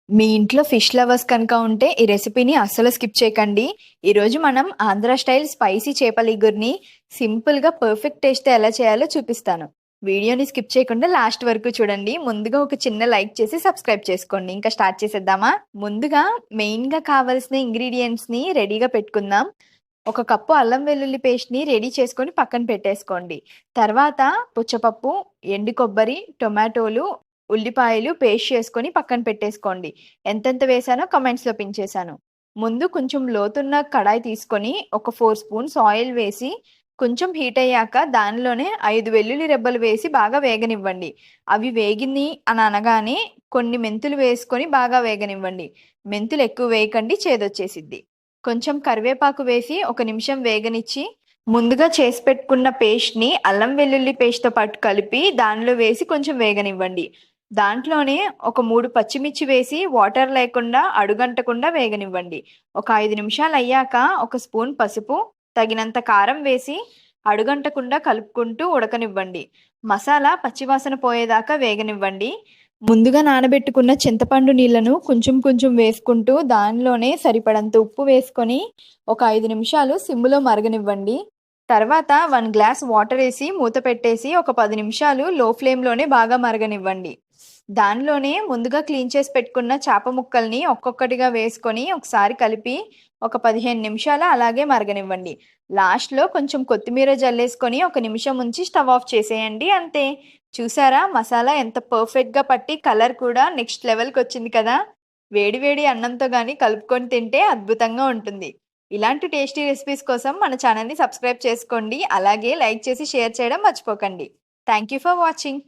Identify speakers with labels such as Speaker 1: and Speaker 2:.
Speaker 1: మీ ఇంట్లో fish lovers కనుక ఉంటే ఈ రెసిపీని అస్సలు స్కిప్ చేయకండి. ఈరోజు మనం ఆంధ్ర స్టైల్ స్పైసీ చేపల ఇగురిని సింపుల్‌గా పర్ఫెక్ట్ టేస్ట్‌తో ఎలా చేయాలో చూపిస్తాను. వీడియోని స్కిప్ చేయకుండా లాస్ట్ వరకు చూడండి. ముందుగా ఒక చిన్న లైక్ చేసి సబ్స్క్రైబ్ చేసుకోండి. ఇంకా స్టార్ట్ చేసేద్దామా? ముందుగా మెయిన్‌గా కావాల్సిన ఇంగ్రీడియెంట్స్‌ని రెడీగా పెట్టుకుందాం. ఒక కప్పు అల్లం వెల్లుల్లి పేస్ట్‌ని రెడీ చేసుకొని పక్కన పెట్టేసుకోండి. తర్వాత పుచ్చపప్పు, ఎండు కొబ్బరి, టొమాటోలు, ఉల్లిపాయలు పేస్ట్ చేసుకొని పక్కన పెట్టేసుకోండి. ఎంతెంత వేశానో కామెంట్స్‌లో పిన్ చేశాను. ముందు కొంచెం లోతున్న కడాయి తీసుకొని ఒక 4 స్పూన్స్ ఆయిల్ వేసి కొంచెం హీట్ అయ్యాక దానిలోనే 5 వెల్లుల్లి రెబ్బలు వేసి బాగా వేగనివ్వండి. అవి వేగింది అని అనగానే కొన్ని మెంతులు వేసుకొని బాగా వేగనివ్వండి. మెంతులు ఎక్కువ వేయకండి, చేదొచ్చేసిద్ది. కొంచెం కరివేపాకు వేసి ఒక నిమిషం వేగనిచ్చి ముందుగా చేసి పెట్టుకున్న పేస్ట్‌ని అల్లం వెల్లుల్లి పేస్ట్‌తో పాటు కలిపి దానిలో వేసి కొంచెం వేగనివ్వండి. దాంట్లోనే ఒక 3 పచ్చిమిర్చి వేసి వాటర్ లేకుండా అడుగంటకుండా వేగనివ్వండి. ఒక 5 నిమిషాలయ్యాక ఒక స్పూన్ పసుపు, తగినంత కారం వేసి అడుగంటకుండా కలుపుకుంటూ ఉడకనివ్వండి. మసాలా పచ్చివాసన పోయేదాకా వేగనివ్వండి. ముందుగా నానబెట్టుకున్న చింతపండు నీళ్లను కొంచెం కొంచెం వేసుకుంటూ దానిలోనే సరిపడంత ఉప్పు వేసుకొని ఒక 5 నిమిషాలు సిమ్‌లో మరగనివ్వండి. తర్వాత 1 గ్లాస్ వాటర్ వేసి మూత పెట్టేసి ఒక 10 నిమిషాలు లో ఫ్లేమ్‌లోనే బాగా మరగనివ్వండి. దానిలోనే ముందుగా క్లీన్ చేసి పెట్టుకున్న చేప ముక్కల్ని ఒక్కొక్కటిగా వేసుకొని ఒకసారి కలిపి ఒక 15 నిమిషాలు అలాగే మరగనివ్వండి. లాస్ట్‌లో కొంచెం కొత్తిమీర జల్లేసుకొని ఒక నిమిషం ఉంచి స్టవ్ ఆఫ్ చేసేయండి అంతే. చూసారా మసాలా ఎంత పర్ఫెక్ట్‌గా పట్టి కలర్ కూడా నెక్స్ట్ లెవెల్‌కొచ్చింది కదా! వేడి వేడి అన్నంతో గాని కలుపుకొని తింటే అద్భుతంగా ఉంటుంది. ఇలాంటి టేస్టీ రెసిపీస్ కోసం మన ఛానల్‌ని సబ్స్క్రైబ్ చేసుకోండి. అలాగే లైక్ చేసి షేర్ చేయడం మర్చిపోకండి. Thank you for watching.